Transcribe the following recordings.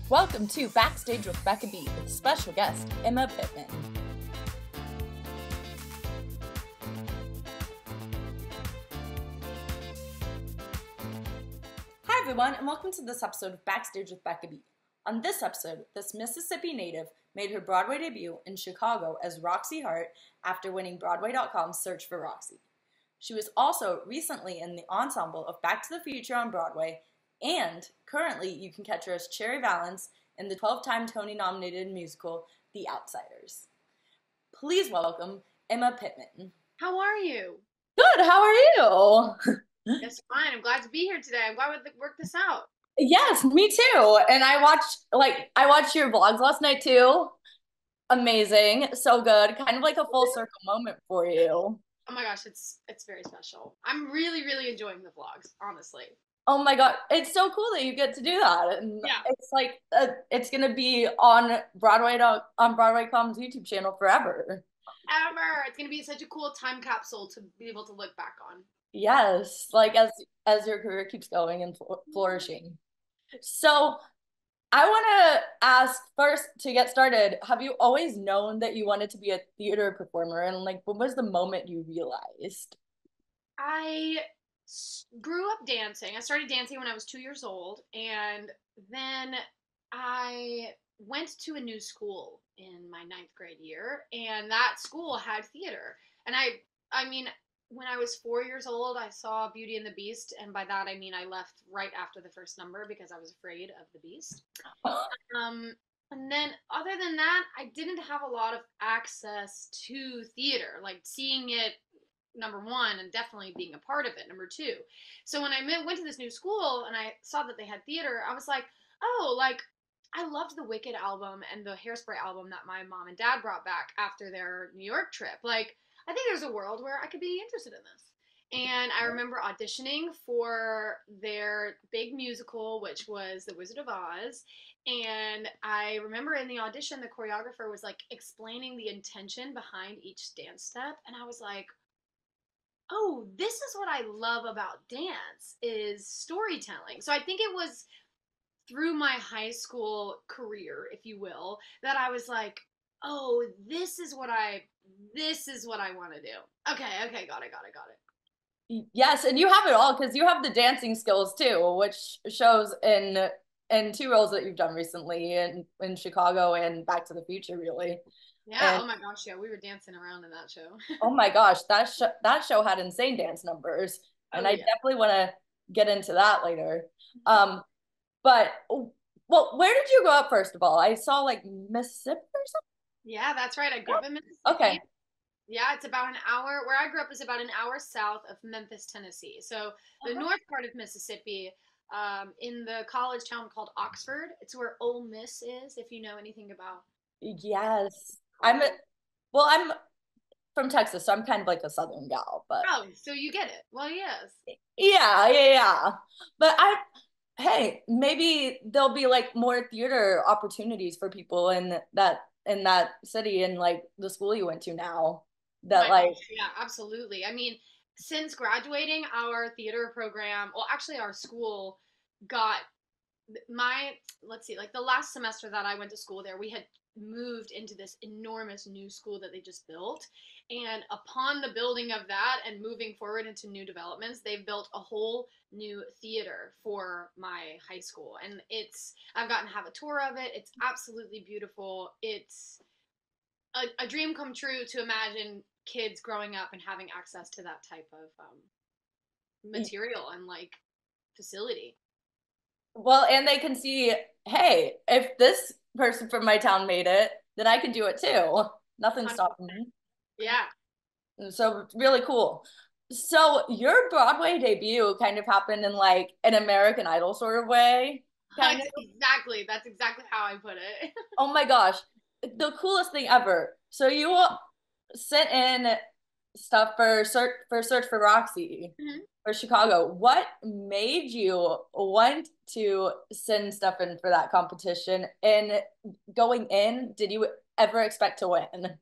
Welcome to Backstage with Becca B with special guest Emma Pittman. Hi everyone, and welcome to this episode of Backstage with Becca B. On this episode, this Mississippi native made her Broadway debut in Chicago as Roxie Hart after winning Broadway.com's Search For Roxie. She was also recently in the ensemble of Back to the Future on Broadway, and currently you can catch her as Cherry Valance in the 12-time Tony-nominated musical The Outsiders. Please welcome Emma Pittman. How are you? Good, how are you? Yes, fine. I'm glad to be here today. I'm glad we worked this out. Yes, me too. And I watched your vlogs last night too. Amazing, so good. Kind of like a full circle moment for you. Oh my gosh, it's very special. I'm really enjoying the vlogs, honestly. Oh my God, it's so cool that you get to do that. And Yeah. it's like it's gonna be on Broadway.com's YouTube channel forever. Ever. It's gonna be such a cool time capsule to be able to look back on. Yes, like as your career keeps going and flourishing. So I want to ask first to get started, have you always known that you wanted to be a theater performer? And like, when was the moment you realized? I grew up dancing. I started dancing when I was 2 years old, and then I went to a new school in my ninth grade year, and that school had theater. And I mean, when I was 4 years old, I saw Beauty and the Beast, and by that I mean I left right after the first number because I was afraid of the Beast. And then other than that, I didn't have a lot of access to theater, like seeing it number one, and definitely being a part of it number two. So when I went to this new school and I saw that they had theater, I was like, oh, like I loved the Wicked album and the Hairspray album that my mom and dad brought back after their New York trip. Like, I think there's a world where I could be interested in this. And I remember auditioning for their big musical, which was The Wizard of Oz. And I remember in the audition, the choreographer was like explaining the intention behind each dance step. And I was like, oh, this is what I love about dance is storytelling. So I think it was through my high school career, if you will, that I was like, oh, this is what I want to do. Okay, got it. Yes, and you have it all because you have the dancing skills too, which shows in two roles that you've done recently in Chicago and Back to the Future, really. Yeah, And oh my gosh, yeah, we were dancing around in that show. oh my gosh, that show had insane dance numbers, and Oh I yeah. definitely want to get into that later. But well, where did you grow up first of all? I saw like Mississippi or something. Yeah, that's right. I grew up in Okay. Mississippi. Yeah, it's about an hour. Where I grew up is about an hour south of Memphis, Tennessee. So the north part of Mississippi, in the college town called Oxford. It's where Ole Miss is, if you know anything about Yes. college. I'm from Texas, so I'm kind of like a Southern gal, but Oh, so you get it. Well, yes. yeah. But hey, maybe there'll be like more theater opportunities for people in that city and like the school you went to now. Oh That my like gosh, yeah, absolutely. I mean, since graduating, our theater program, well, actually, our school got my, let's see, like the last semester that I went to school there, we had moved into this enormous new school that they just built. And upon the building of that and moving forward into new developments, they've built a whole new theater for my high school. And I've gotten to have a tour of it. It's absolutely beautiful. It's a dream come true to imagine kids growing up and having access to that type of material and like facility. well, and they can see, hey, if this person from my town made it, then I can do it too. Nothing's stopping me. Yeah. So it's really cool. So your Broadway debut kind of happened in like an American Idol sort of way, kind of. That's exactly how I put it. Oh my gosh, the coolest thing ever. So you sent in stuff for Search for Roxie Mhm. for Chicago. What made you want to send stuff in for that competition? And going in, did you ever expect to win?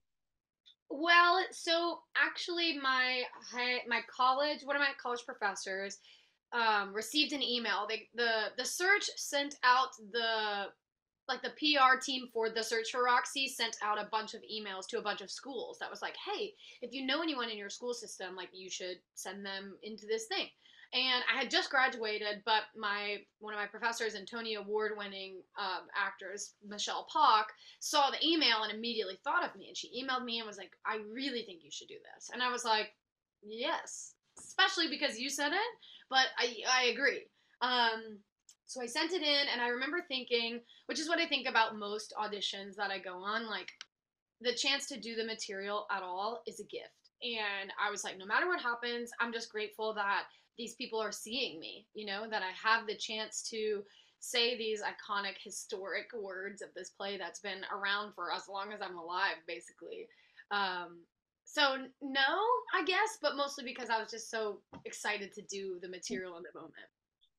Well, so actually, my college, one of my college professors, received an email. The search sent out like the PR team for the Search for Roxie sent out a bunch of emails to a bunch of schools that was like, hey, if you know anyone in your school system, like you should send them into this thing. And I had just graduated, but my one of my professors and Tony Award winning actors, Michelle Pock, saw the email and immediately thought of me. And she emailed me and was like, I really think you should do this. And I was like, yes, especially because you said it, but I agree. Um, so I sent it in, and I remember thinking, which is what I think about most auditions that I go on, like the chance to do the material at all is a gift. And I was like, no matter what happens, I'm just grateful that these people are seeing me, that I have the chance to say these iconic, historic words of this play that's been around for as long as I'm alive, basically. Um, so, no, I guess, but mostly because I was just so excited to do the material in the moment.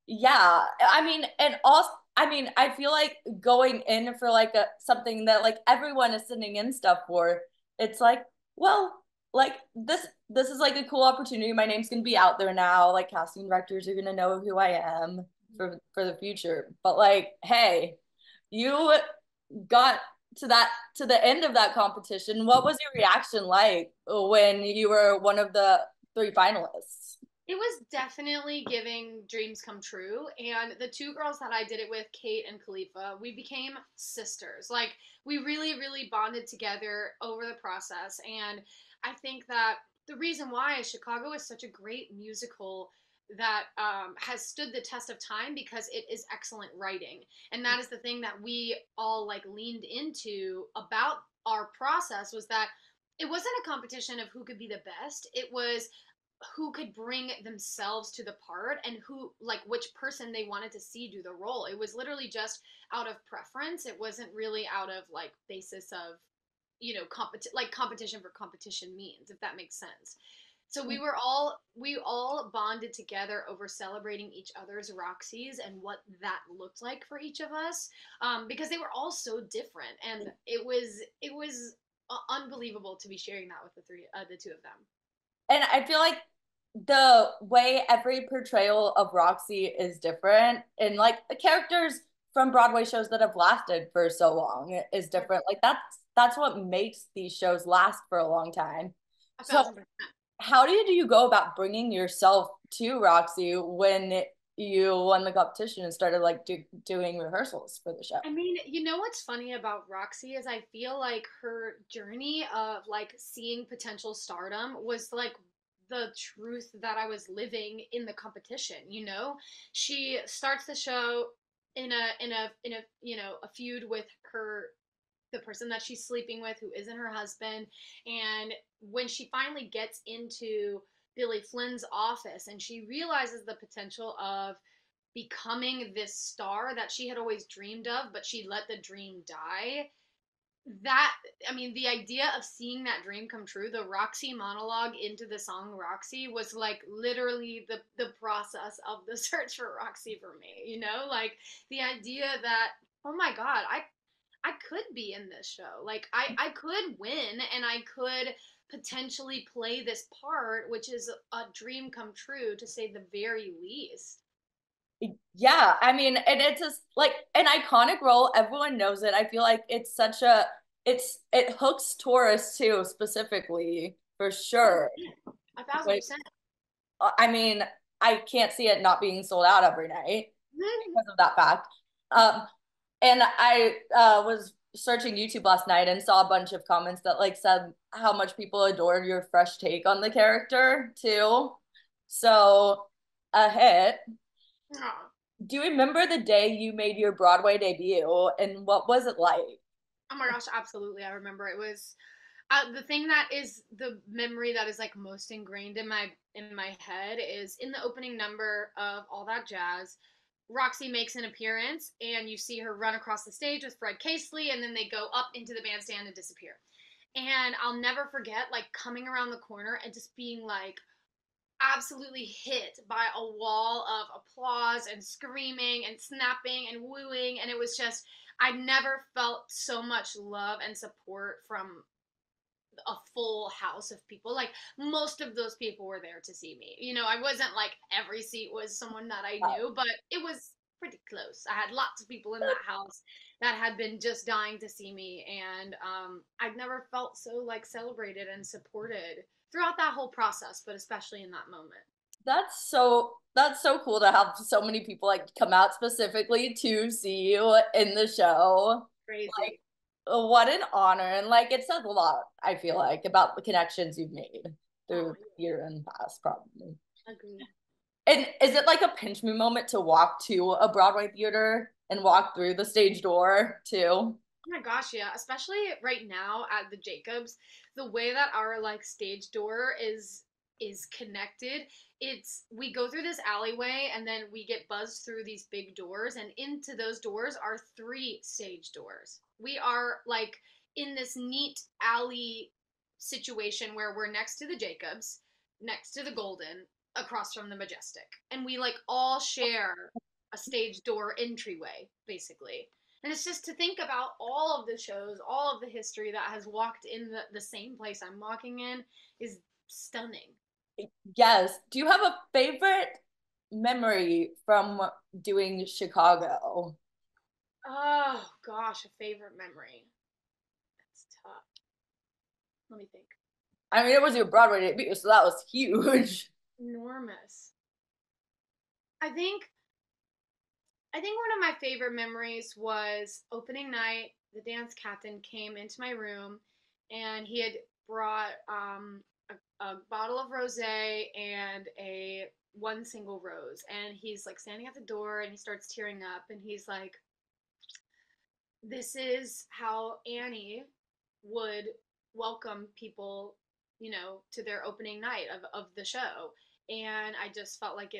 Yeah, I mean, and also, I mean, I feel like going in for like a something that like everyone is sending in stuff for, it's like, well, like this is like a cool opportunity. My name's gonna be out there now. Like casting directors are gonna know who I am for the future. But like, hey, you got to the end of that competition. What was your reaction like when you were one of the three finalists? It was definitely giving dreams come true. And the two girls that I did it with, Kate and Khalifa, we became sisters. Like, we really, really bonded together over the process. And I think that the reason why Chicago is such a great musical that has stood the test of time because it is excellent writing. And that is the thing that we all like leaned into about our process was that it wasn't a competition of who could be the best. It was who could bring themselves to the part and who like which person they wanted to see do the role. It was literally just out of preference. It wasn't really out of like basis of competition for competition means, if that makes sense. So we all bonded together over celebrating each other's Roxies and what that looked like for each of us, because they were all so different, and it was unbelievable to be sharing that with the two of them. And I feel like the way every portrayal of Roxie is different, and like the characters from Broadway shows that have lasted for so long is different. Like that's what makes these shows last for a long time. A So, thousand percent. how do you go about bringing yourself to Roxie when you won the competition and started like doing rehearsals for the show? I mean, you know what's funny about Roxie is I feel like her journey of like seeing potential stardom was like the truth that I was living in the competition. She starts the show in a a feud with her the person that she's sleeping with who isn't her husband, and when she finally gets into Billy Flynn's office and she realizes the potential of becoming this star that she had always dreamed of, but she let the dream die. That, I mean, the idea of seeing that dream come true, the Roxie monologue into the song Roxie was like literally the process of the search for Roxie for me. Like the idea that, oh my God, I could be in this show. Like I could win and I could potentially play this part, which is a dream come true to say the very least. Yeah, I mean, and it's just like an iconic role. Everyone knows it. I feel like it's such a it hooks tourists too, specifically for sure. A thousand Like, percent. I mean, I can't see it not being sold out every night because of that fact. Um, and I was searching YouTube last night and saw a bunch of comments that like said how much people adored your fresh take on the character too. So a hit. Aw. Do you remember the day you made your Broadway debut and what was it like? Oh my gosh, absolutely. I remember it was the thing that is the memory that is like most ingrained in my head is in the opening number of All That Jazz. Roxie makes an appearance and you see her run across the stage with Fred Casely and then they go up into the bandstand and disappear. And I'll never forget like coming around the corner and just being like absolutely hit by a wall of applause and screaming and snapping and wooing, and it was just I never felt so much love and support from a full house of people. Like most of those people were there to see me. I wasn't like every seat was someone that I knew, but it was pretty close. I had lots of people in that house that had been just dying to see me, and I'd never felt so like celebrated and supported throughout that whole process, but especially in that moment. That's so cool to have so many people like come out specifically to see you in the show. Crazy. What an honor. And like it says a lot, I feel like, about the connections you've made Oh, through year and past, probably. agreed. And is it like a pinch me moment to walk to a Broadway theater and walk through the stage door too? Oh my gosh, yeah. Especially right now at the Jacobs, the way that our like stage door is connected. It's we go through this alleyway and then we get buzzed through these big doors, and into those doors are three stage doors. We are like in this neat alley situation where we're next to the Jacobs, next to the Golden, across from the Majestic. And we like all share a stage door entryway, basically. And it's just to think about all of the shows, all of the history that has walked in the same place I'm walking in is stunning. Yes. Do you have a favorite memory from doing Chicago? Oh gosh, a favorite memory. That's tough. Let me think. I mean, it was your Broadway debut, so that was huge. Enormous. I think I think one of my favorite memories was opening night. The dance captain came into my room, and he had brought a bottle of rosé and a one single rose. And he's like standing at the door, and he starts tearing up, and he's like, "This is how Annie would welcome people, to their opening night of the show." And I just felt like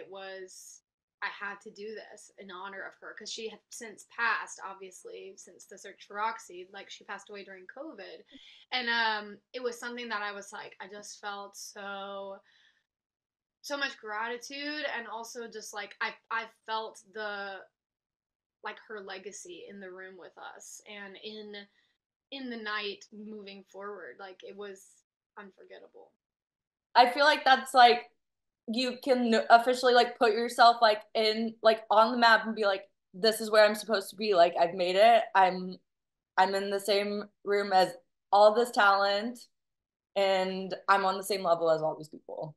I had to do this in honor of her because she had since passed, obviously, since the Search for Roxie. Like, she passed away during COVID. And it was something that I was like, I just felt so much gratitude, and also just like I felt the like her legacy in the room with us and in the night moving forward. Like, it was unforgettable. I feel like that's like you can officially like put yourself like in like on the map and be like, this is where I'm supposed to be. Like I've made it. I'm in the same room as all this talent and I'm on the same level as all these people.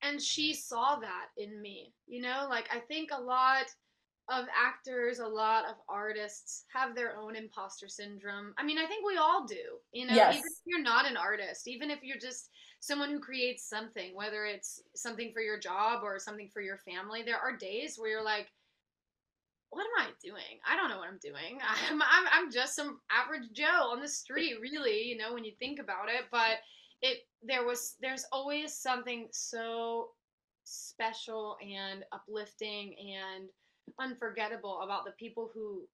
And she saw that in me, like, I think a lot of actors, a lot of artists have their own imposter syndrome. I mean, I think we all do, even if Yes. you're not an artist, even if you're just someone who creates something, whether it's something for your job or something for your family. There are days where you're like, what am I doing? I don't know what I'm doing. I'm just some average Joe on the street, really, when you think about it. But there's always something so special and uplifting and unforgettable about the people who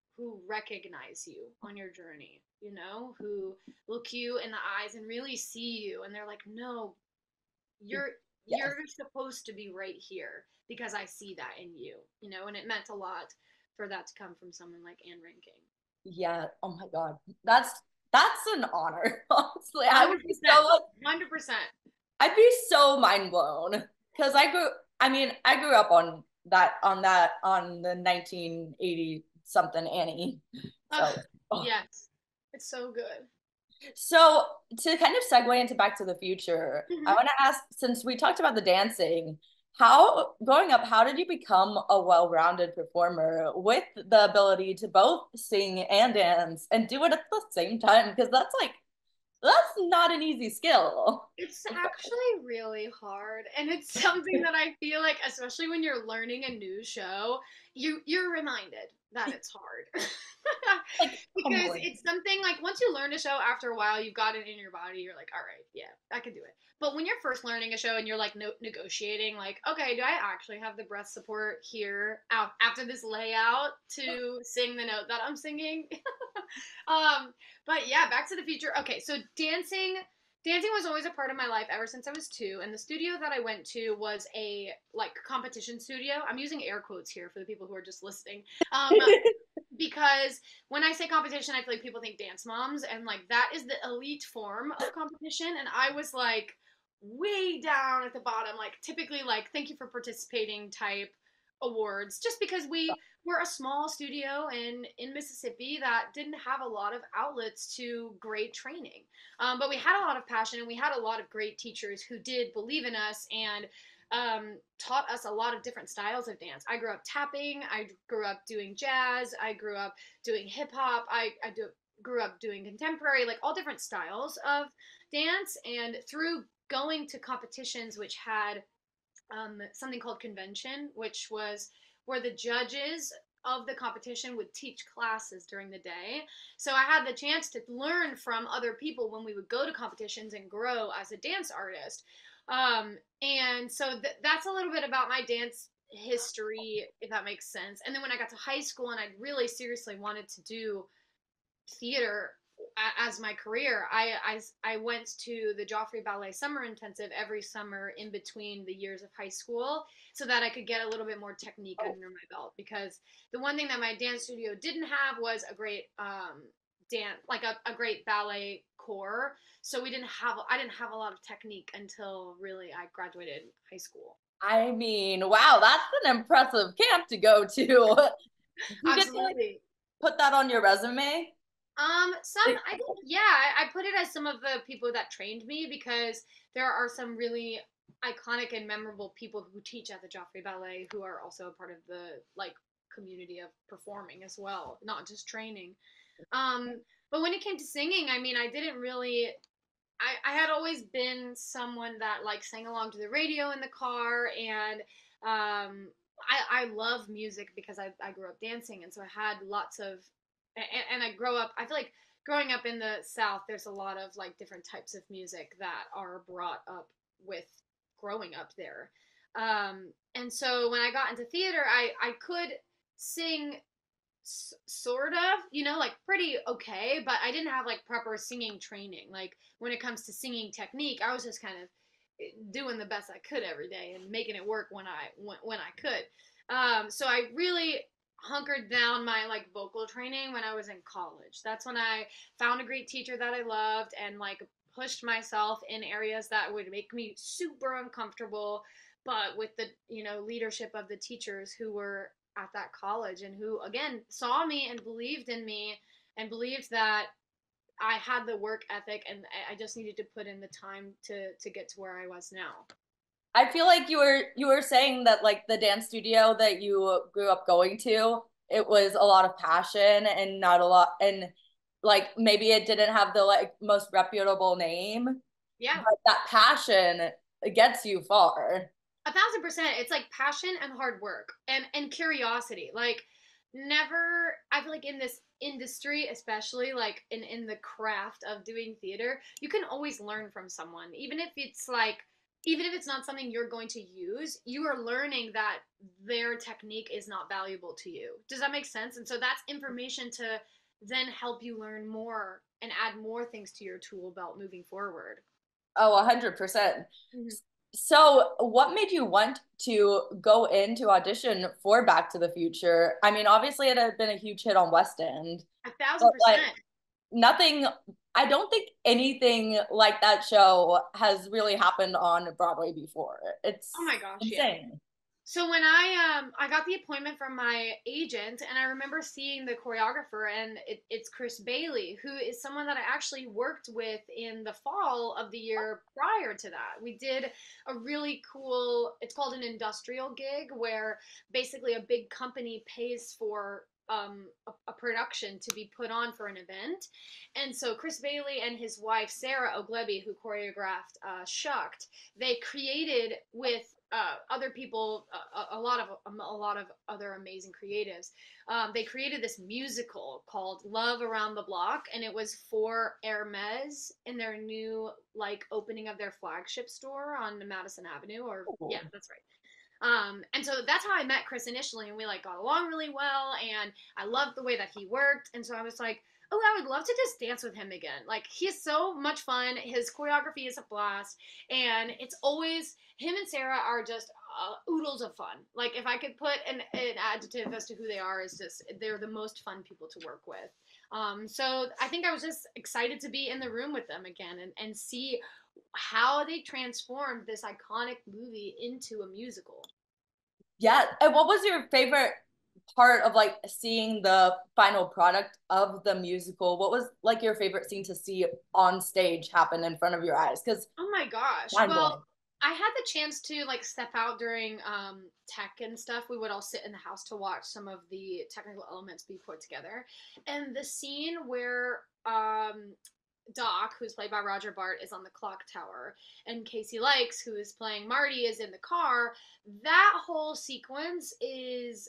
recognize you on your journey, who look you in the eyes and really see you, and they're like, no, you're Yes. you're supposed to be right here because I see that in you, and it meant a lot for that to come from someone like Anne Ranking. Yeah. Oh my God. That's an honor. Honestly, I would be so 100%. like 100%. I'd be so mind blown because I grew up on the 1980 something Annie. So, oh. Yes. It's so good. So to kind of segue into Back to the Future, I Hmm. want to ask, since we talked about the dancing, how growing up, how did you become a well-rounded performer with the ability to both sing and dance and do it at the same time? Because that's not an easy skill. It's actually really hard, and it's something that I feel like, especially when you're learning a new show, you're reminded that it's hard. Like Because humbling. it's something like, once you learn a show, after a while you've got it in your body, you're like, all right, yeah, I can do it. But when you're first learning a show and you're like negotiating, like, okay, do I actually have the breath support here after this layout to sing the note that I'm singing? um but yeah, Back to the Future. Okay, so dancing was always a part of my life ever since I was 2, and the studio that I went to was a like competition studio. I'm using air quotes here for the people who are just listening. Um because when I say competition, I feel like people think dance moms, and like that is the elite form of competition, and I was like way down at the bottom, like typically like thank you for participating type, awards just because we were a small studio in Mississippi that didn't have a lot of outlets to great training. But we had a lot of passion and we had a lot of great teachers who did believe in us and taught us a lot of different styles of dance. I grew up tapping, I grew up doing jazz, I grew up doing hip hop, grew up doing contemporary, like all different styles of dance. And through going to competitions which had something called convention, which was where the judges of the competition would teach classes during the day. So I had the chance to learn from other people when we would go to competitions and grow as a dance artist. And so that's a little bit about my dance history, if that makes sense. And then when I got to high school and I really seriously wanted to do theater as my career, I went to the Joffrey Ballet Summer Intensive every summer in between the years of high school so that I could get a little bit more technique under my belt. Because the one thing that my dance studio didn't have was a great dance, like a great ballet core. So I didn't have a lot of technique until really I graduated high school. I mean, wow, that's an impressive camp to go to. You get to like Absolutely. put that on your resume. I think, yeah, I put it as some of the people that trained me because there are some really iconic and memorable people who teach at the Joffrey Ballet who are also a part of the like community of performing as well, not just training. Um, but when it came to singing, I mean, I didn't really. I had always been someone that like sang along to the radio in the car, and I love music because I grew up dancing, and so I had lots of and I grow up. I feel like growing up in the South, there's a lot of like different types of music that are brought up with growing up there. And so when I got into theater, I could sing sort of, like pretty okay, but I didn't have like proper singing training. Like when it comes to singing technique, I was just kind of doing the best I could every day and making it work when I could. So I really hunkered down my like vocal training when I was in college. That's when I found a great teacher that I loved and like pushed myself in areas that would make me super uncomfortable, but with the leadership of the teachers who were at that college and who again saw me and believed in me and believed that I had the work ethic and I just needed to put in the time to get to where I was now. I feel like you were saying that like the dance studio that you grew up going to, it was a lot of passion and not a lot and like maybe it didn't have the like most reputable name, Yeah, but that passion gets you far. 1,000%. It's like passion and hard work and curiosity. Like never, I feel like in this industry, especially like in the craft of doing theater, you can always learn from someone, even if it's not something you're going to use, you are learning that their technique is not valuable to you. Does that make sense? And so that's information to then help you learn more and add more things to your tool belt moving forward. Oh, 100%. Mhm. So, what made you want to go into audition for Back to the Future? I mean, obviously it had been a huge hit on West End, A thousand but like percent. nothing, I don't think anything like that show has really happened on Broadway before. Oh It's my gosh, yeah. insane. So when I got the appointment from my agent and I remember seeing the choreographer and it's Chris Bailey, who is someone that I actually worked with in the fall of the year prior to that. We did a really cool, it's called an industrial gig where basically a big company pays for a production to be put on for an event. And so Chris Bailey and his wife Sarah Ogleby, who choreographed Shucked, they created with other people, a lot of other amazing creatives. They created this musical called Love Around the Block, and it was for Hermes in their new like opening of their flagship store on Madison Avenue. Or yeah, that's right. And so that's how I met Chris initially, and we like got along really well, and I loved the way that he worked, and so I was like, oh, I would love to just dance with him again. Like he's so much fun. His choreography is a blast, and it's always him and Sarah are just oodles of fun. Like if I could put an adjective as to who they are, is just they're the most fun people to work with. So I think I was just excited to be in the room with them again and see how they transformed this iconic movie into a musical. Yeah. And what was your favorite part of like seeing the final product of the musical? What was like your favorite scene to see on stage happen in front of your eyes? Because Oh my gosh. mind Well, blowing. I had the chance to like step out during tech and stuff. We would all sit in the house to watch some of the technical elements be put together. And the scene where Doc, who's played by Roger Bart, is on the clock tower, and Casey Likes, who is playing Marty, is in the car. That whole sequence is,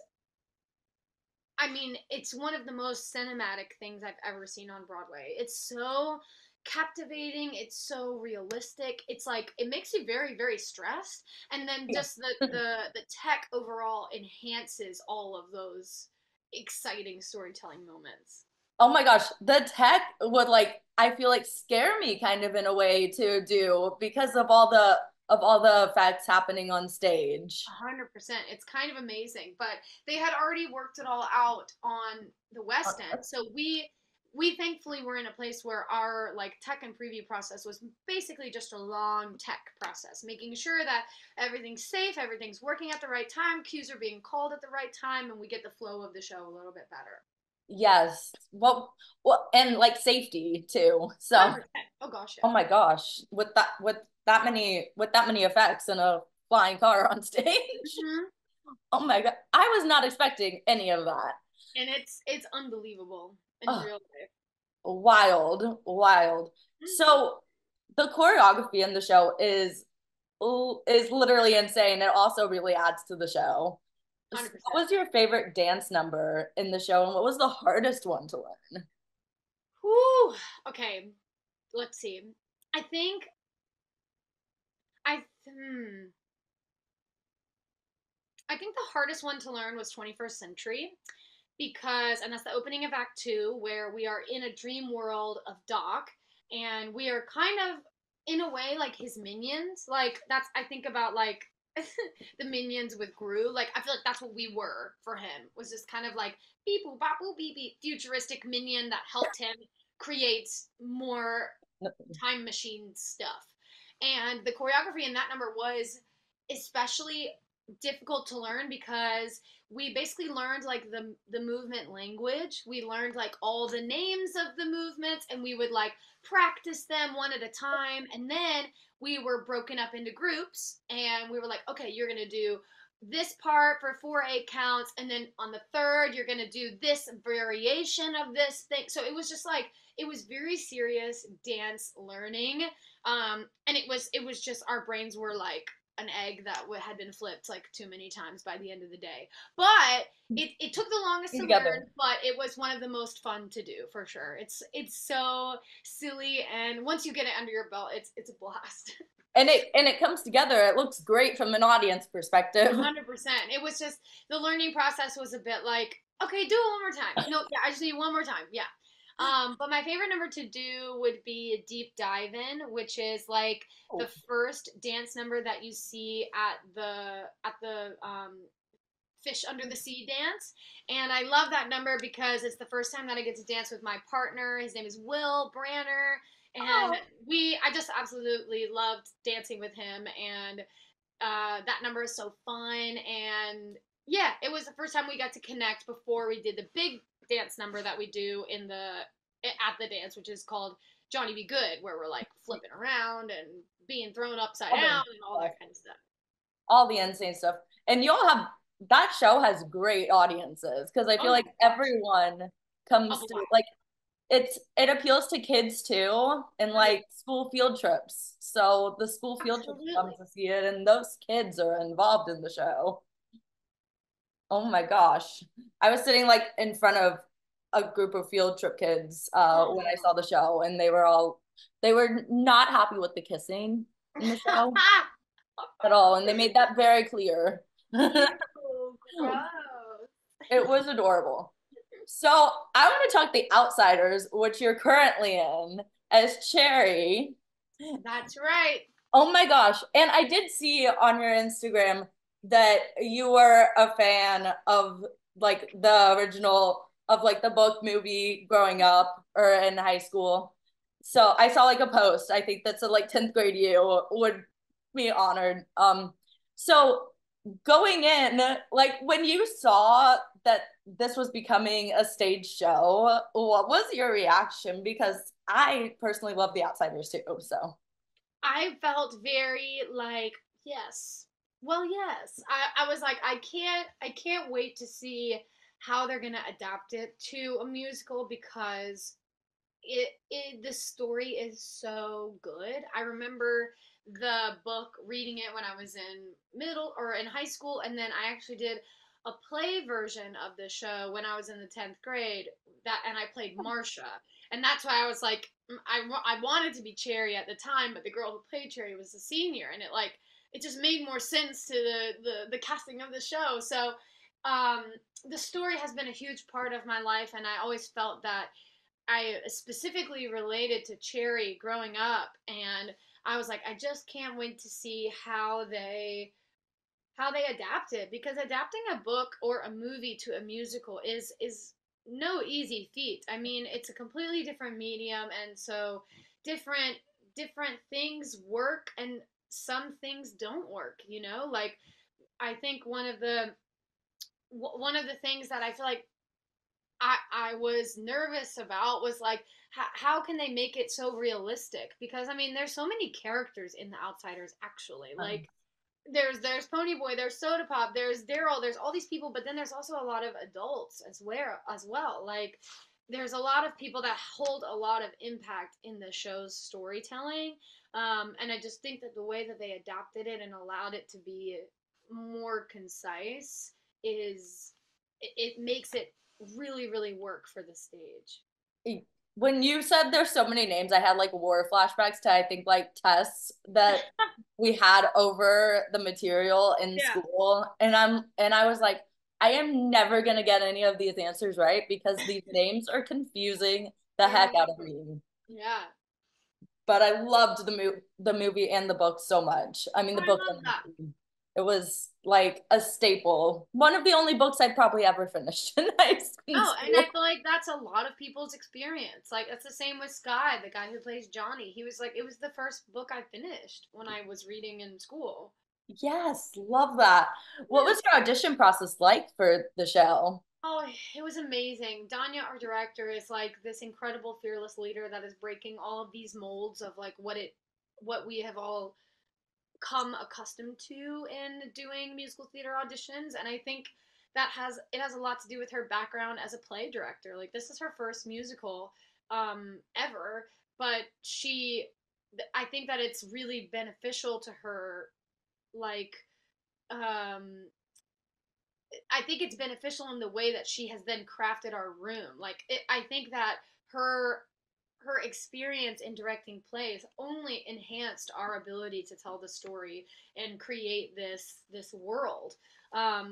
I mean, it's one of the most cinematic things I've ever seen on Broadway. It's so captivating, it's so realistic. It's like it makes you very, very stressed. And then Yeah. just the tech overall enhances all of those exciting storytelling moments. Oh my gosh, the tech would like I feel like scare me kind of in a way to do because of all the effects happening on stage. 100%. It's kind of amazing, but they had already worked it all out on the West End. So we thankfully were in a place where our like tech and preview process was basically just a long tech process, making sure that everything's safe, everything's working at the right time, cues are being called at the right time, and we get the flow of the show a little bit better. Yes. Well, and like safety too. So, 100%. Oh gosh, oh yeah. my gosh, with that many effects and a flying car on stage. Hmm. Oh my God. I was not expecting any of that. And it's unbelievable in Oh, real life. wild, wild. Hmm. So the choreography in the show is literally insane. It also really adds to the show. So what 100%. was your favorite dance number in the show, and what was the hardest one to learn? Whew. Okay, let's see. I think I hmm, I think the hardest one to learn was 21st Century because and that's the opening of Act 2 where we are in a dream world of Doc and we are kind of in a way like his minions. Like that's I think about like the minions with Gru. Like I feel like that's what we were for him. Was just kind of like beep boop bop boop beep beep futuristic minion that helped him create more time machine stuff. And the choreography in that number was especially difficult to learn because we basically learned like the movement language. We learned like all the names of the movements and we would like practice them one at a time and then we were broken up into groups and we were like, okay, you're going to do this part for 4/8 counts and then on the third you're going to do this variation of this thing. So it was just like it was very serious dance learning, and it was just our brains were like an egg that had been flipped like too many times by the end of the day. But it took the longest to Together. learn, but it was one of the most fun to do for sure. It's so silly, and once you get it under your belt, it's a blast. And it comes together. It looks great from an audience perspective. 100%. It was just the learning process was a bit like, okay, do it one more time. No, yeah, I just need one more time. Yeah. But my favorite number to do would be a deep dive in, which is like the Oh, first dance number that you see at the fish under the sea dance. And I love that number because it's the first time that I get to dance with my partner. His name is Will Branner. And I just absolutely loved dancing with him. And that number is so fun. And yeah, it was the first time we got to connect before we did the big dance number that we do at the dance, which is called Johnny Be Good, where we're like flipping around and being thrown upside all the down and all that kind of stuff. all the insane stuff. And you'll have that show has great audiences because I Oh feel my like gosh, everyone a comes to blast. like it appeals to kids too and like school field trips. So the school field trips come Absolutely. to see it and those kids are involved in the show. Oh my gosh. I was sitting like in front of a group of field trip kids when I Oh. saw the show and they were not happy with the kissing in the show at all and they made that very clear. Ew, gross. It was adorable. So I want to talk The Outsiders, which you're currently in as Cherry. That's right. Oh my gosh. And I did see on your Instagram that you were a fan of like the original of like the book movie growing up or in high school. So I saw like a post. I think that's a like 10th grade you would be honored. So going in, like when you saw that this was becoming a stage show, what was your reaction? Because I personally love The Outsiders too, so. I felt very like, yes. Well, yes. I was like, I can't wait to see how they're gonna adapt it to a musical because the story is so good. I remember the book reading it when I was in middle or in high school, and then I actually did a play version of the show when I was in the 10th grade. That and I played Marcia, and that's why I was like, I wanted to be Cherry at the time, but the girl who played Cherry was a senior, and it just made more sense to the casting of the show. So um, the story has been a huge part of my life, and I always felt that I specifically related to Cherry growing up, and I was like, I just can't wait to see how they adapt it because adapting a book or a movie to a musical is no easy feat. I mean, it's a completely different medium, and so different different things work and some things don't work. Like I think one of the things that I feel like I was nervous about was like how can they make it so realistic? Because I mean, there's so many characters in The Outsiders actually. Um, Like there's Ponyboy, there's Soda Pop, there's Daryl, there's all these people, but then there's also a lot of adults as well. Like there's a lot of people that hold a lot of impact in the show's storytelling. And I just think that the way that they adapted it and allowed it to be more concise is it makes it really, really work for the stage. when you said there's so many names, I had like war flashbacks to I think like tests that we had over the material in Yeah. school. And I was like, I am never gonna get any of these answers right because these names are confusing the Yeah. heck out of me. Yeah. But I loved the movie and the book so much. I mean, Oh, the I book love and the that. movie. It was like a staple. One of the only books I'd probably ever finished in Oh, and I school. feel like that's a lot of people's experience. Like that's the same with Sky, the guy who plays Johnny. He was like, it was the first book I finished when I was reading in school. Yes, love that. What Yeah. was your audition process like for the show? Oh, it was amazing. Danya, our director, is like this incredible, fearless leader that is breaking all of these molds of like what we have all come accustomed to in doing musical theater auditions, and I think it has a lot to do with her background as a play director. Like this is her first musical ever, but I think that it's really beneficial to her. Like um I think it's beneficial in the way that she has then crafted our room. I think that her experience in directing plays only enhanced our ability to tell the story and create this world.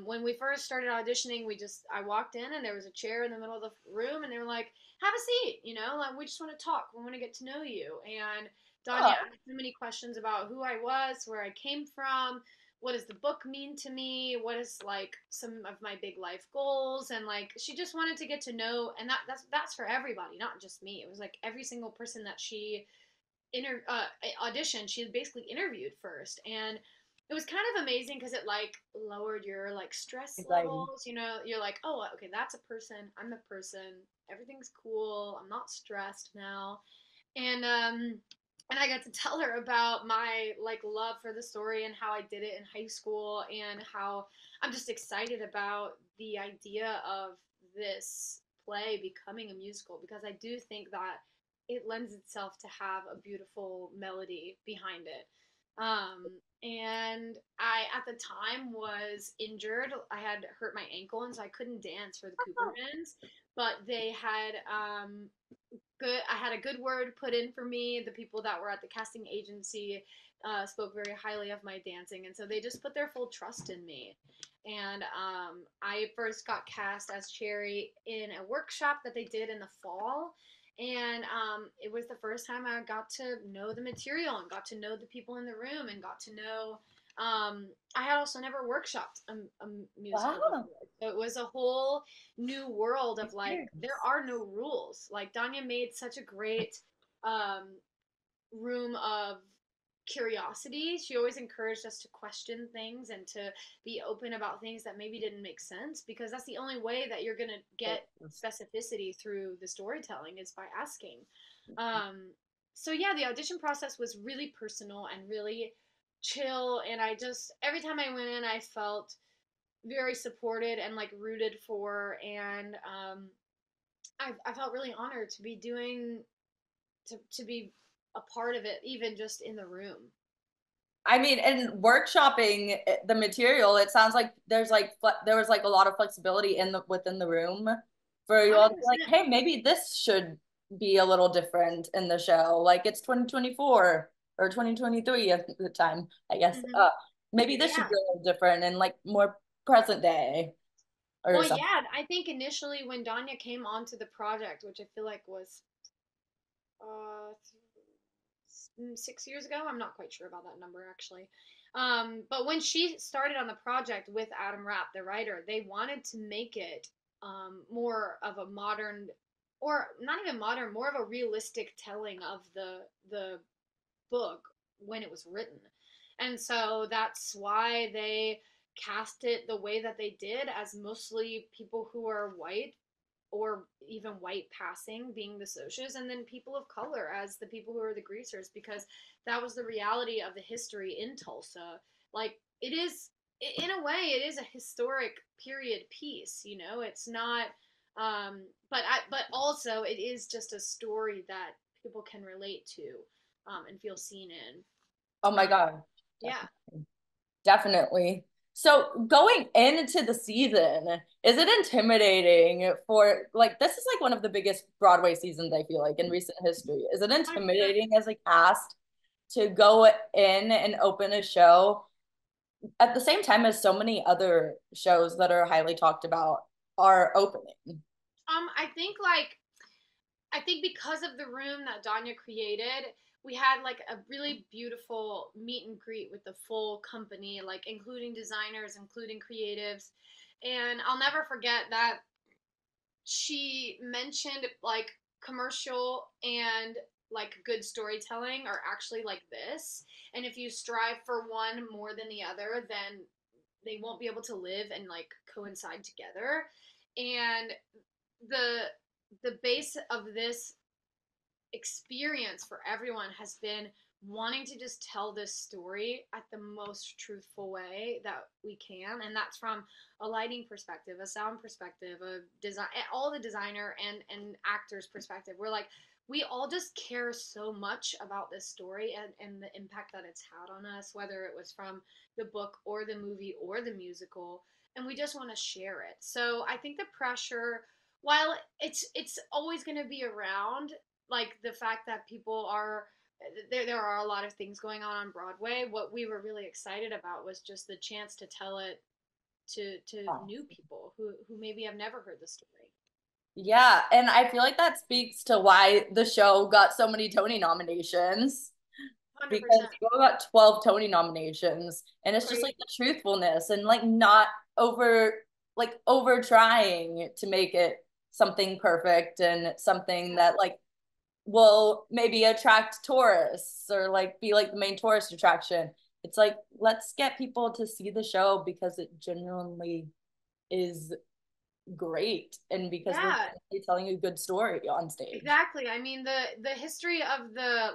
When we first started auditioning, I walked in and there was a chair in the middle of the room, and they were like, "Have a seat," like we just want to talk, we want to get to know you. And Danya Oh, asked so many questions about who I was, where I came from, what does the book mean to me, what is like some of my big life goals, and like she just wanted to get to know. And that's for everybody, not just me. It was like every single person that she auditioned, she basically interviewed first. And it was kind of amazing because it like lowered your like stress anxiety. levels. You're like, oh, okay, that's a person, I'm a person, everything's cool, I'm not stressed now. And I got to tell her about my like love for the story and how I did it in high school, and how I'm just excited about the idea of this play becoming a musical, because I do think that it lends itself to have a beautiful melody behind it. And I at the time was injured. I had hurt my ankle, and so I couldn't dance for the Coopermans. But they had good. I had a good word put in for me. The people that were at the casting agency spoke very highly of my dancing, and so they just put their full trust in me. And I first got cast as Cherry in a workshop that they did in the fall, and it was the first time I got to know the material and got to know the people in the room and got to know. I had also never workshopped a musical Wow. before, so it was a whole new world of like there Experience. are no rules. Like Danya made such a great um, room of curiosity. She always encouraged us to question things and to be open about things that maybe didn't make sense, because that's the only way that you're going to get specificity through the storytelling, is by asking. Um, so yeah, the audition process was really personal and really chill, and I just, every time I went in, I felt very supported and like rooted for, and I felt really honored to be doing, to be a part of it, even just in the room. I mean, and workshopping the material, it sounds like there was like a lot of flexibility in the within the room for you all to be like, 100%. hey, maybe this should be a little different in the show. Like it's 2024 or 2023 at the time, I guess. Hmm. Maybe this should Yeah. be a little different and like more present day or Well, something. yeah, I think initially when Danya came onto the project, which I feel like was 6 years ago, I'm not quite sure about that number actually. But when she started on the project with Adam Rapp, the writer, they wanted to make it more of a modern, or not even modern, more of a realistic telling of the book when it was written. And so that's why they cast it the way that they did, as mostly people who are white, or even white passing, being the socias, and then people of color as the people who are the greasers, because that was the reality of the history in Tulsa. Like, it is, in a way, it is a historic period piece. It's not, but also it is just a story that people can relate to, and feel seen in. Oh my Um, God. yeah. Definitely. So going into the season, is it intimidating for like this is like one of the biggest Broadway seasons I feel like in recent history. Is it 100%. intimidating as a cast to go in and open a show at the same time as so many other shows that are highly talked about are opening? I think because of the room that Danya created, we had like a really beautiful meet and greet with the full company, like including designers, including creatives. And I'll never forget that she mentioned like commercial and like good storytelling are actually like this. And if you strive for one more than the other, then they won't be able to live and like coincide together. And the the base of this experience for everyone has been wanting to just tell this story at the most truthful way that we can, and that's from a lighting perspective, a sound perspective, a design, all the designer and actors perspective. We're like, we all just care so much about this story, and the impact that it's had on us, whether it was from the book or the movie or the musical, and we just want to share it. So I think the pressure, while it's always going to be around, like the fact that people are there are a lot of things going on Broadway. What we were really excited about was just the chance to tell it to new people who maybe have never heard the story. Yeah, and I feel like that speaks to why the show got so many Tony nominations. Because 100%. you got 12 Tony nominations and it's just like Crazy. the truthfulness and like not over trying to make it something perfect and something that like will maybe attract tourists or like be like the main tourist attraction. It's like let's get people to see the show because it genuinely is great and because we're Yeah, telling a good story on stage. exactly. I mean, the history of the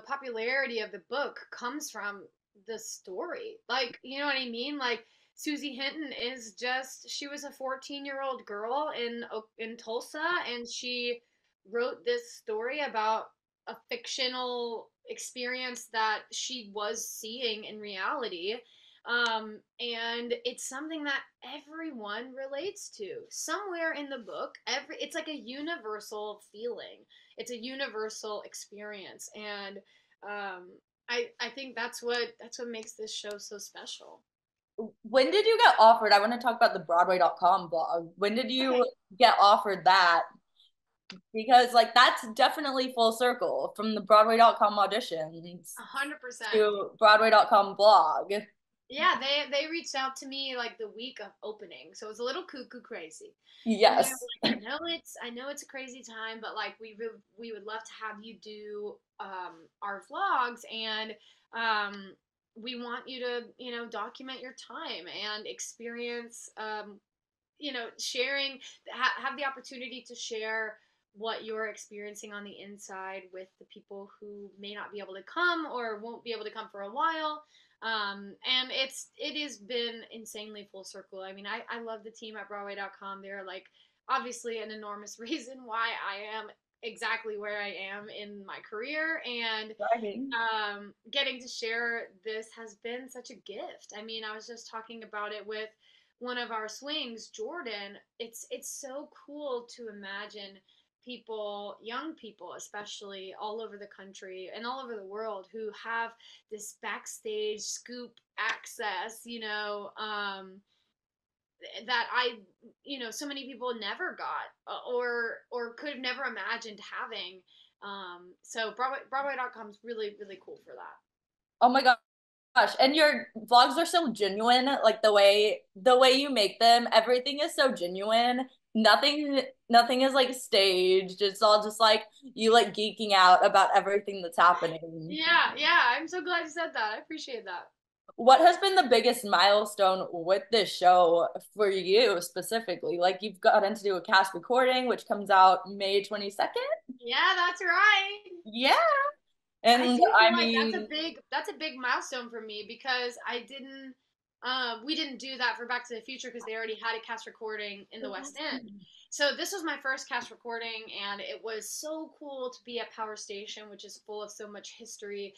popularity of the book comes from the story. Like, you know what I mean? Like, Susie Hinton is just, she was a 14-year-old girl in Tulsa, and she wrote this story about a fictional experience that she was seeing in reality. And it's something that everyone relates to somewhere in the book. It's like a universal feeling, it's a universal experience, and I think that's what makes this show so special. When did you get offered? I want to talk about the Broadway.com blog. When did you Okay. get offered that? Because like that's definitely full circle from the Broadway.com auditions 100%. to Broadway.com blog. Yeah, they reached out to me like the week of opening, so it was a little cuckoo crazy. And they're Yes. like, I know it's a crazy time, but like we would love to have you do our vlogs, and um, we want you to document your time and experience sharing have the opportunity to share what you're experiencing on the inside with the people who may not be able to come or won't be able to come for a while. And it has been insanely full circle. I mean, I love the team at Broadway.com. They're like obviously an enormous reason why I am exactly where I am in my career, and Right. getting to share this has been such a gift. I mean, I was just talking about it with one of our swings, Jordan. It's so cool to imagine people, young people especially, all over the country and all over the world who have this backstage scoop access, that so many people never got, or could have never imagined having. So Broadway.com is really, really cool for that. Oh my gosh. And your vlogs are so genuine, like the way you make them, everything is so genuine. Nothing is like staged. It's all just like you like geeking out about everything that's happening. Yeah, yeah. I'm so glad you said that. I appreciate that. What has been the biggest milestone with this show for you specifically? Like you've gotten to do a cast recording, which comes out May 22nd. Yeah, that's right. Yeah. I And do feel I like mean, that's a big milestone for me because I didn't we didn't do that for Back to the Future because they already had a cast recording in the West End. So this was my first cast recording, and it was so cool to be at Power Station, which is full of so much history,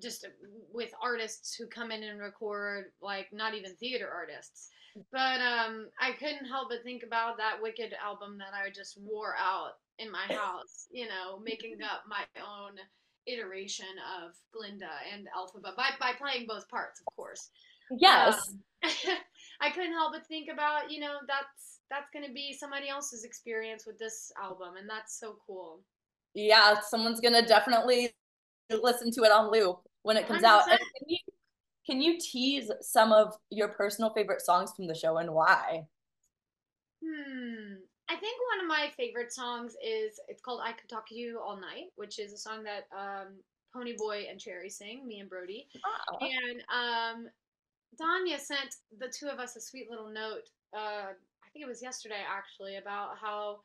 just with artists who come in and record, like not even theater artists. But I couldn't help but think about that Wicked album that I just wore out in my house, making up my own iteration of Glinda and Elphaba by playing both parts, of course. yes. I couldn't help but think about, that's going to be somebody else's experience with this album, and that's so cool. Yeah, someone's gonna definitely listen to it on loop when it comes out. And 100%. can you tease some of your personal favorite songs from the show and why? I think one of my favorite songs is it's called "I Could Talk to You All Night," which is a song that Ponyboy and Cherry sing, me and Brody. Ah, And Danya sent the two of us a sweet little note. I think it was yesterday actually, about how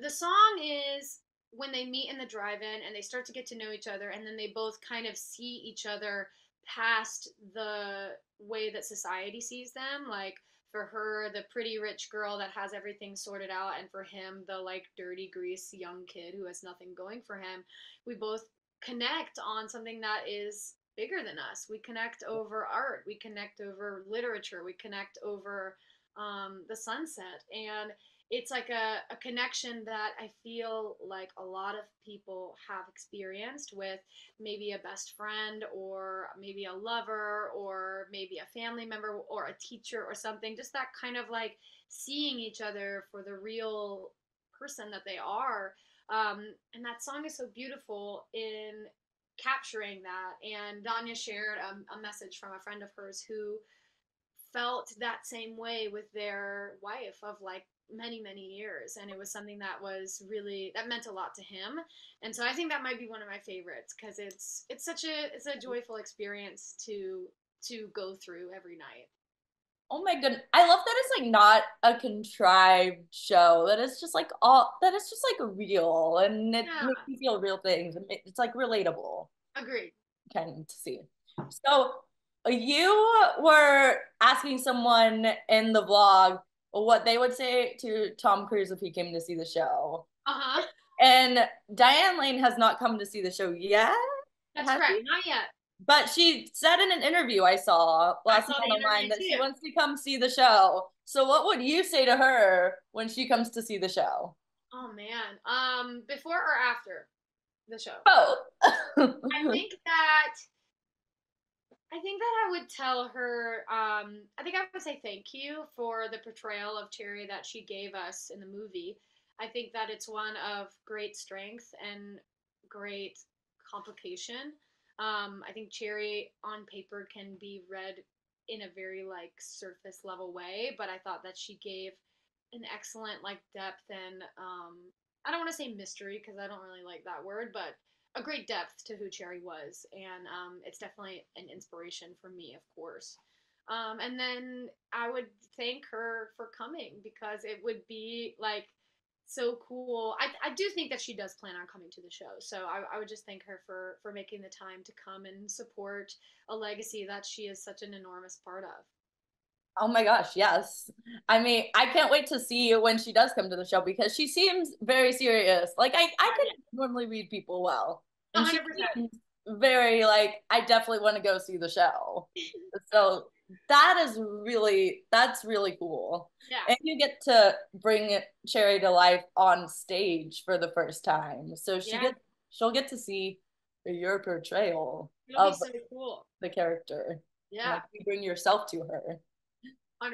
the song is when they meet in the drive-in and they start to get to know each other, and then they both kind of see each other past the way that society sees them. Like for her, the pretty rich girl that has everything sorted out, and for him, the like dirty grease young kid who has nothing going for him. We both connect on something that is bigger than us. We connect over art, we connect over literature, we connect over the sunset. And it's like a connection that I feel like a lot of people have experienced with maybe a best friend, or maybe a lover, or maybe a family member, or a teacher or something. Just that kind of like seeing each other for the real person that they are. And that song is so beautiful in capturing that. And Danya shared a message from a friend of hers who felt that same way with their wife of like many, many years, and it was something that was really, that meant a lot to him. And so I think that might be one of my favorites because it's a joyful experience to go through every night. oh my goodness. I love that it's like not a contrived show. That it's just like all that it's just like real and it makes Yeah, you feel real things. It's like relatable agreed. kind to see. So you were asking someone in the vlog what they would say to Tom Cruise if he came to see the show. Uh-huh. And Diane Lane has not come to see the show yet, That's has correct, she? not yet. But she said in an interview I saw I last saw night the online interview that she too. wants to come see the show. So what would you say to her when she comes to see the show? Oh man, before or after the show? Both. i think that I think that I would tell her, I think I would say thank you for the portrayal of Cherry that she gave us in the movie. I think that it's one of great strength and great complication. I think Cherry on paper can be read in a very like surface level way, but I thought that she gave an excellent like depth and I don't want to say mystery because I don't really like that word, but a great depth to who Cherry was, and it's definitely an inspiration for me, of course. And then I would thank her for coming because it would be like so cool. I do think that she does plan on coming to the show, so I would just thank her for making the time to come and support a legacy that she is such an enormous part of. Oh my gosh, yes. I mean, I can't wait to see when she does come to the show because she seems very serious. Like I Yeah, can normally read people well. And she 100%. seems very like I definitely want to go see the show. So that's really cool. Yeah, And you get to bring Cherry to life on stage for the first time. So yeah, she'll get to see your portrayal it'll be of so cool. the character. Yeah, Like you bring yourself to her. 100%.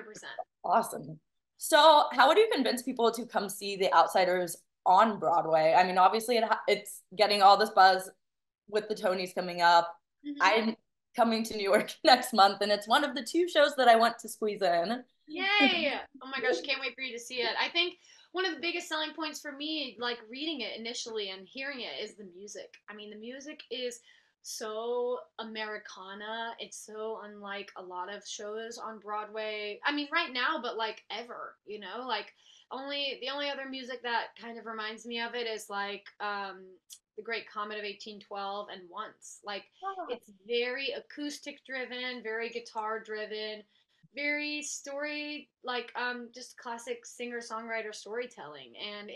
Awesome. So, how would you convince people to come see The Outsiders on Broadway? I mean, obviously, it's getting all this buzz with the Tonys coming up. Hmm. I'm coming to New York next month, and it's one of the two shows that I want to squeeze in. Yay! Oh my gosh, can't wait for you to see it. I think one of the biggest selling points for me, like reading it initially and hearing it, is the music. I mean, the music is so Americana. It's so unlike a lot of shows on Broadway. I mean, right now, but like ever, like only the only other music that kind of reminds me of it is like The Great Comet of 1812 and Once. Like it's very acoustic driven, very guitar driven, very story like just classic singer songwriter storytelling, and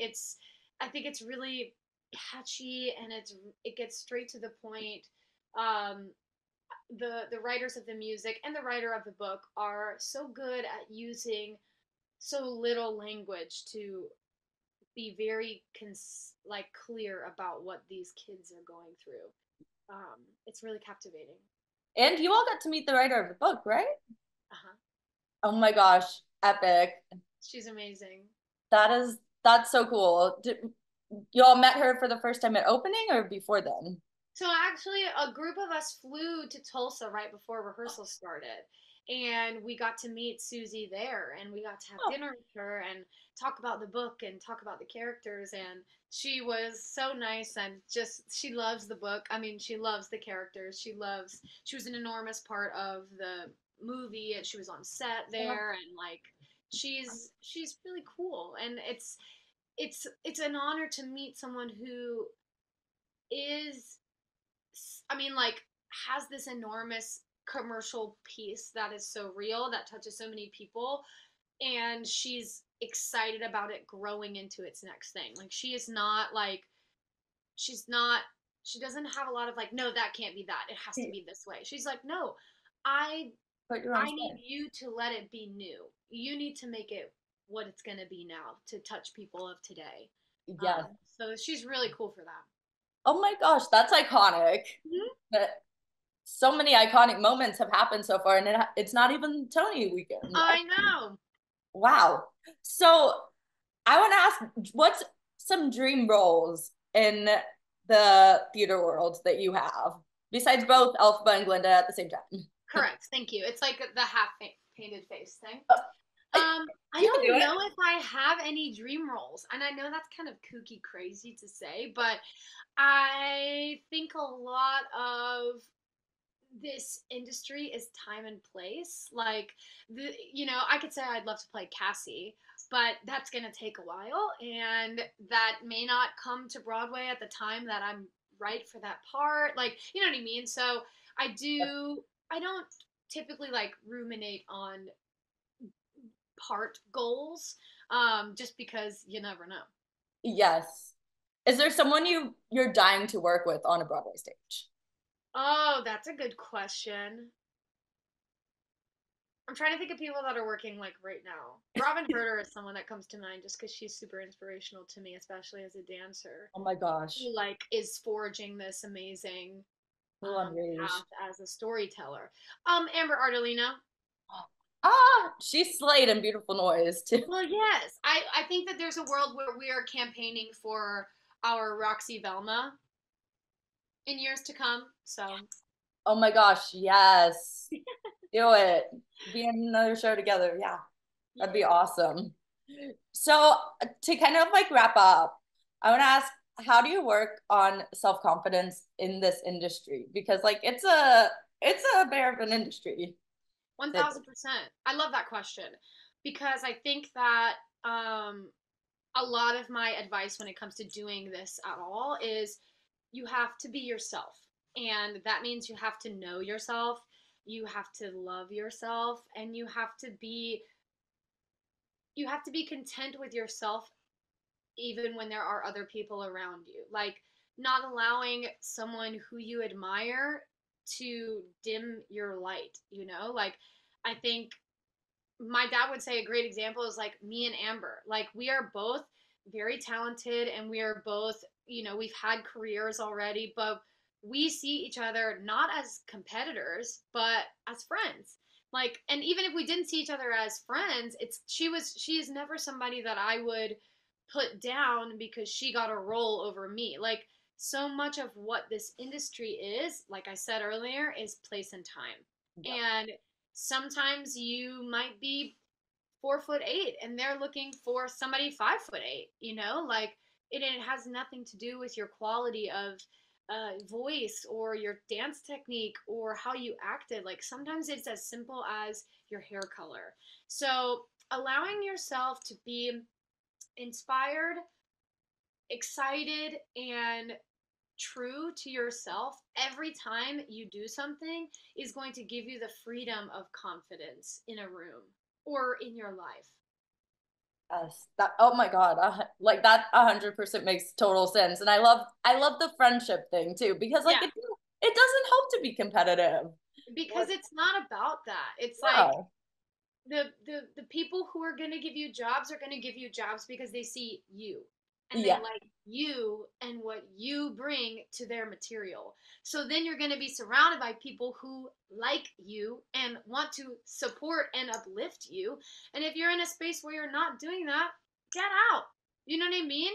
I think it's really catchy and it gets straight to the point. um the writers of the music and the writer of the book are so good at using so little language to be very like clear about what these kids are going through. It's really captivating. And you all got to meet the writer of the book, right? Uh-huh. Oh my gosh, epic. She's amazing. That's so cool. You all met her for the first time at opening or before then? So actually, a group of us flew to Tulsa right before rehearsal started, and we got to meet Susie there, and we got to have Oh, dinner with her and talk about the book and talk about the characters. And she was so nice, and just she loves the book. I mean, she loves the characters. She was an enormous part of the movie, and she was on set there, and like she's really cool, and it's an honor to meet someone who is, I mean, like, has this enormous commercial piece that is so real, that touches so many people, and she's excited about it growing into its next thing. Like, she is not like, she's not, she doesn't have a lot of like, no, that can't be that. It has to be this way. She's like, no, I, put your own I need spin. you to let it be new. You need to make it what it's gonna be now to touch people of today. Yes. So she's really cool for that. Oh my gosh, that's iconic. Mhm. That so many iconic moments have happened so far, and it's not even Tony weekend. I know. Wow. So I want to ask, what's some dream roles in the theater world that you have, besides both Elphaba and Glinda at the same time? Correct. Thank you. It's like the painted face thing. Uh, I you can do don't it. know if I have any dream roles, and I know that's kind of kooky, crazy to say, but I think a lot of this industry is time and place. Like I could say I'd love to play Cassie, but that's gonna take a while, and that may not come to Broadway at the time that I'm right for that part. Like, you know what I mean? So I don't typically like ruminate on part goals, just because you never know. Yes. Is there someone you're dying to work with on a Broadway stage? Oh, that's a good question. I'm trying to think of people that are working like right now. Robin Herder is someone that comes to mind just because she's super inspirational to me, especially as a dancer Oh my gosh. who like is forging this amazing Moulin Rouge. path as a storyteller. Amber Ardolino. Ah, she slayed in Beautiful Noise too. Well, yes, I think that there's a world where we are campaigning for our Roxie Velma in years to come. So Oh my gosh, yes. Do it. Be in another show together. Yeah, that'd be awesome. So to kind of like wrap up, I want to ask, how do you work on self-confidence in this industry? Because like it's a bear of an industry. That 1000%. I love that question because I think that a lot of my advice when it comes to doing this at all is you have to be yourself. And that means you have to know yourself, you have to love yourself, and you have to be content with yourself even when there are other people around you. Like not allowing someone who you admire to dim your light, you know? Like I think my dad would say a great example is like me and Amber. Like we are both very talented and we are both, we've had careers already, but we see each other not as competitors, but as friends. Like, and even if we didn't see each other as friends, she is never somebody that I would put down because she got a role over me. Like so much of what this industry is, like I said earlier, is place and time. yeah. And sometimes you might be 4'8" and they're looking for somebody 5'8", like it has nothing to do with your quality of voice or your dance technique or how you acted. Like sometimes it's as simple as your hair color. So allowing yourself to be inspired, excited, and true to yourself every time you do something is going to give you the freedom of confidence in a room or in your life. Yes, that, oh my God, like that 100% makes total sense. And I love the friendship thing too, because like Yeah, it doesn't help to be competitive. because Like, it's not about that. It's like no. the people who are going to give you jobs are going to give you jobs because they see you and they Yeah. like you and what you bring to their material. So then you're going to be surrounded by people who like you and want to support and uplift you. And if you're in a space where you're not doing that, get out. You know what I mean?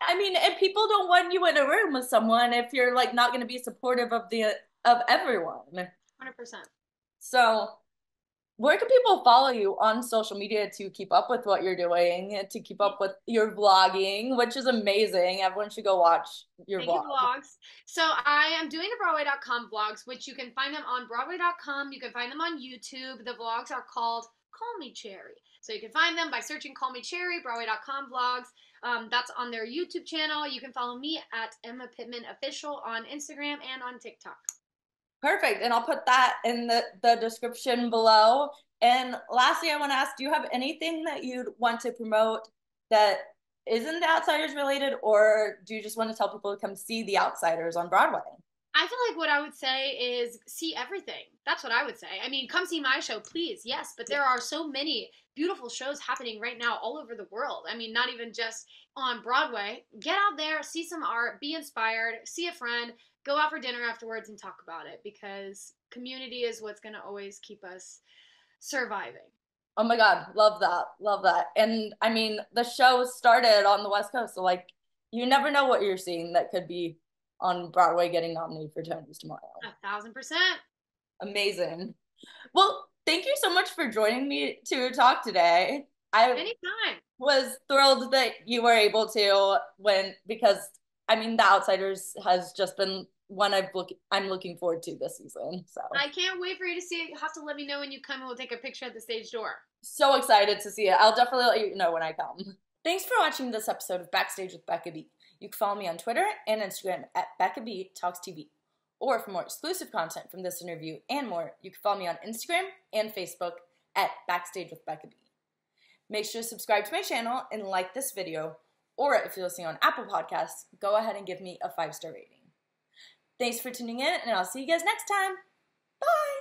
I mean, and people don't want you in a room with someone if you're like not going to be supportive of everyone. 100%. So, where can people follow you on social media to keep up with what you're doing, to keep up with your vlogging, which is amazing. Everyone should go watch your Thank you, vlog. vlogs. So I am doing the Broadway.com vlogs, which you can find them on Broadway.com. You can find them on YouTube. The vlogs are called Call Me Cherry. So you can find them by searching Call Me Cherry, Broadway.com vlogs. That's on their YouTube channel. You can follow me at Emma Pittman Official on Instagram and on TikTok. Perfect. And I'll put that in the description below. And lastly, I want to ask, do you have anything that you'd want to promote that isn't The Outsiders related, or do you just want to tell people to come see The Outsiders on Broadway? I feel like what I would say is see everything. That's what I would say. I mean, come see my show, please. Yes, but there are so many beautiful shows happening right now all over the world. I mean, not even just on Broadway. Get out there, see some art, be inspired, see a friend, go out for dinner afterwards and talk about it because community is what's going to always keep us surviving. Oh my God, love that. Love that. And I mean, the show started on the West Coast, so like you never know what you're seeing that could be on Broadway getting nominated for Tonys tomorrow. 1,000%. Amazing. Well, thank you so much for joining me to talk today. I Anytime. was thrilled that you were able to because I mean The Outsiders has just been one I'm looking forward to this season. So I can't wait for you to see it. You'll have to let me know when you come and we'll take a picture at the stage door. so excited to see it. I'll definitely let you know when I come. Thanks for watching this episode of Backstage with Becca B. You can follow me on Twitter and Instagram at Becca B Talks TV. Or for more exclusive content from this interview and more, you can follow me on Instagram and Facebook at Backstage with Becca B. Make sure to subscribe to my channel and like this video, or if you're listening on Apple Podcasts, go ahead and give me a 5-star rating. Thanks for tuning in, and I'll see you guys next time. Bye!